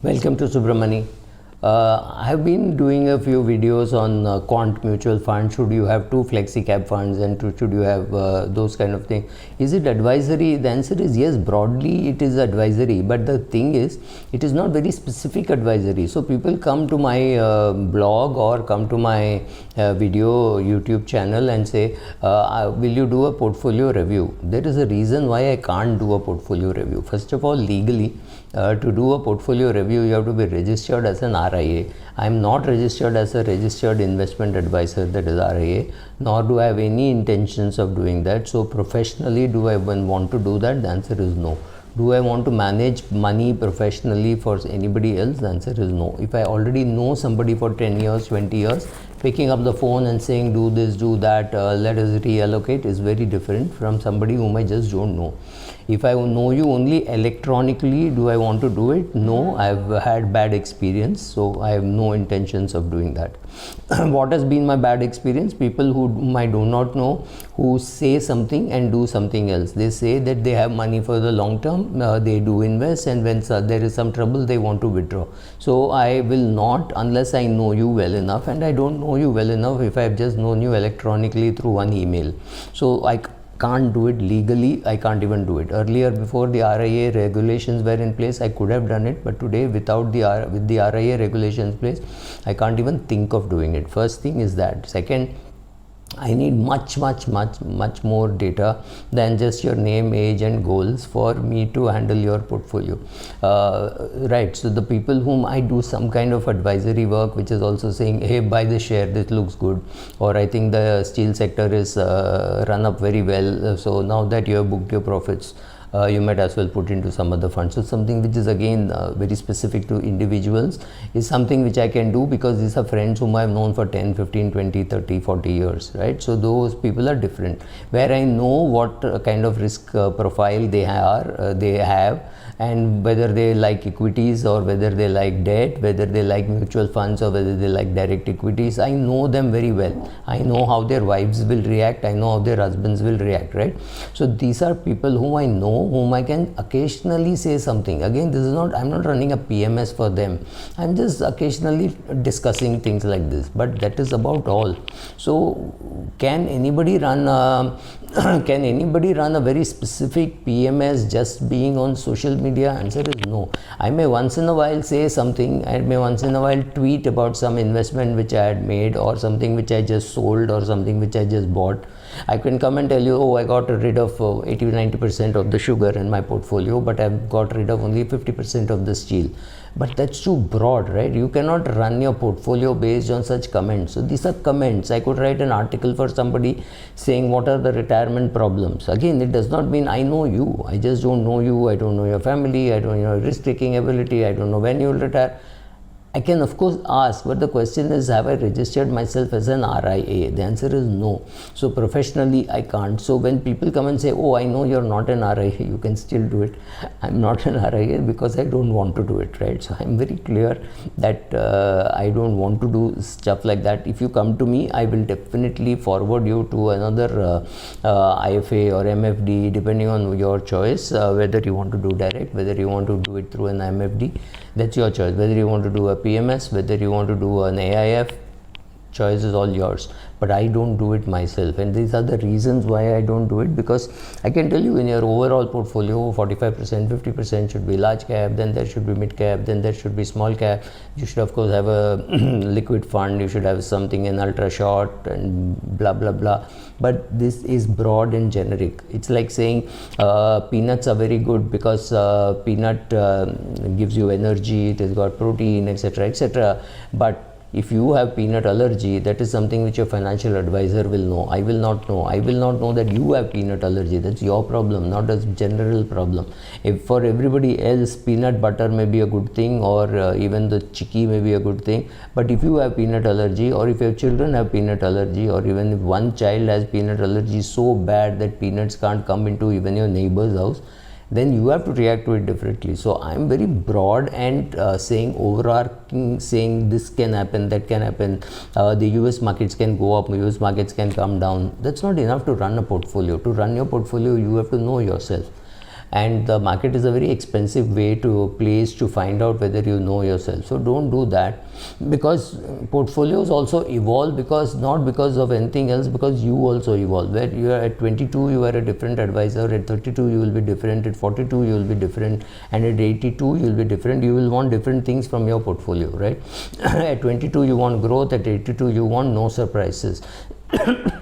Welcome to Subramani. I have been doing a few videos on quant mutual funds. Should you have two flexi cap funds and should you have those kind of things? Is it advisory? The answer is yes, broadly it is advisory, but the thing is it is not very specific advisory. So people come to my blog or come to my video YouTube channel and say, will you do a portfolio review? There is a reason why I can't do a portfolio review. First of all, legally, to do a portfolio review, you have to be registered as an RIA. I am not registered as a registered investment advisor, that is RIA, nor do I have any intentions of doing that. So professionally, do I want to do that? The answer is no. Do I want to manage money professionally for anybody else? The answer is no. If I already know somebody for 10 years, 20 years, picking up the phone and saying do this, do that, let us reallocate is very different from somebody whom I just don't know. If I know you only electronically, do I want to do it? No, I've had bad experience, so I have no intentions of doing that. What has been my bad experience? People whom I do not know, who say something and do something else. They say that they have money for the long term, they do invest, and when there is some trouble, they want to withdraw. So I will not, unless I know you well enough, and I don't know you well enough if I have just known you electronically through one email. So I can't do it legally. I can't even do it. Earlier, before the RIA regulations were in place, I could have done it, but today with the RIA regulations in place, I can't even think of doing it. First thing is that. Second, I need much more data than just your name, age and goals for me to handle your portfolio. Right, so the people whom I do some kind of advisory work, which is also saying, hey, buy the share, this looks good, or I think the steel sector is run up very well, so now that you have booked your profits, you might as well put into some other fund. So something which is again very specific to individuals is something which I can do because these are friends whom I have known for 10, 15, 20, 30, 40 years, right? So those people are different. Where I know what kind of risk profile they have, and whether they like equities or whether they like debt, whether they like mutual funds or whether they like direct equities, I know them very well. I know how their wives will react, I know how their husbands will react, right? So these are people whom I know, whom I can occasionally say something. Again, this is not, I'm not running a PMS for them. I'm just occasionally discussing things like this, but that is about all. So can anybody run a very specific PMS just being on social media? Answer is no. I may once in a while say something, I may once in a while tweet about some investment which I had made or something which I just sold or something which I just bought. I can come and tell you, oh, I got rid of 80-90% of the sugar in my portfolio, but I've got rid of only 50% of the steel. But that's too broad, right? You cannot run your portfolio based on such comments. So these are comments. I could write an article for somebody saying what are the retirement problems. Again, it does not mean I know you. I just don't know you. I don't know your family. I don't know your risk-taking ability. I don't know when you will retire. I can of course ask, but the question is, have I registered myself as an RIA? The answer is no. So professionally, I can't. So when people come and say, oh, I know you're not an RIA, you can still do it. I'm not an RIA because I don't want to do it, right? So I'm very clear that I don't want to do stuff like that. If you come to me, I will definitely forward you to another IFA or MFD, depending on your choice, whether you want to do direct, whether you want to do it through an MFD. That's your choice. Whether you want to do a PMS, whether you want to do an AIF, choice is all yours. But I don't do it myself, and these are the reasons why I don't do it, because I can tell you in your overall portfolio 45%, 50% should be large cap, then there should be mid cap, then there should be small cap. You should of course have a liquid fund, you should have something in ultra short and blah blah blah. But this is broad and generic. It's like saying peanuts are very good because peanut gives you energy, it has got protein, etc, etc. But if you have peanut allergy, that is something which your financial advisor will know. I will not know. I will not know that you have peanut allergy. That's your problem, not a general problem. If for everybody else, peanut butter may be a good thing, or even the chicky may be a good thing. But if you have peanut allergy, or if your children have peanut allergy, or even if one child has peanut allergy so bad that peanuts can't come into even your neighbor's house, then you have to react to it differently. So I'm very broad and saying overarching, saying this can happen, that can happen, the US markets can go up, US markets can come down. That's not enough to run a portfolio. To run your portfolio, you have to know yourself. and the market is a very expensive way to place to find out whether you know yourself. So don't do that, because portfolios also evolve, because not because of anything else, because you also evolve. Where you are at 22 you are a different advisor, at 32 you will be different, at 42 you will be different, and at 82 you will be different. You will want different things from your portfolio, right? At 22 you want growth, at 82 you want no surprises.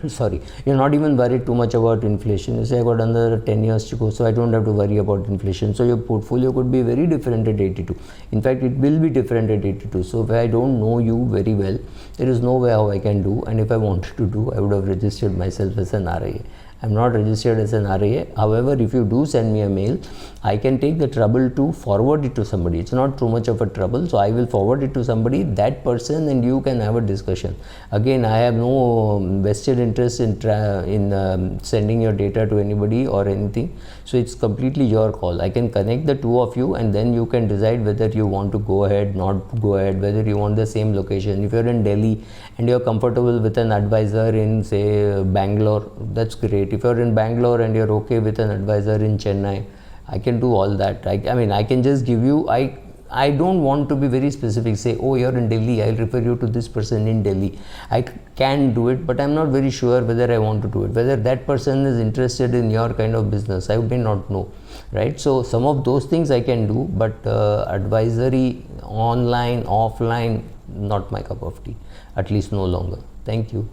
Sorry, you're not even worried too much about inflation. You say I got another 10 years to go, so I don't have to worry about inflation. So your portfolio could be very different at 82. In fact, it will be different at 82. So if I don't know you very well, there is no way how I can do, and if I wanted to do, I would have registered myself as an RIA. I'm not registered as an RIA. However, if you do send me a mail, I can take the trouble to forward it to somebody. It's not too much of a trouble, so I will forward it to somebody, that person, and you can have a discussion. Again, I have no vested interest in sending your data to anybody or anything, so it's completely your call. I can connect the two of you, and then you can decide whether you want to go ahead, not go ahead, whether you want the same location. If you're in Delhi and you're comfortable with an advisor in, say, Bangalore, that's great. If you're in Bangalore and you're okay with an advisor in Chennai, I can do all that. I mean, I can just give you, I don't want to be very specific, say, oh, you're in Delhi, I'll refer you to this person in Delhi. I can do it, but I'm not very sure whether I want to do it. Whether that person is interested in your kind of business, I may not know, right? So some of those things I can do, but advisory, online, offline, not my cup of tea, at least no longer. Thank you.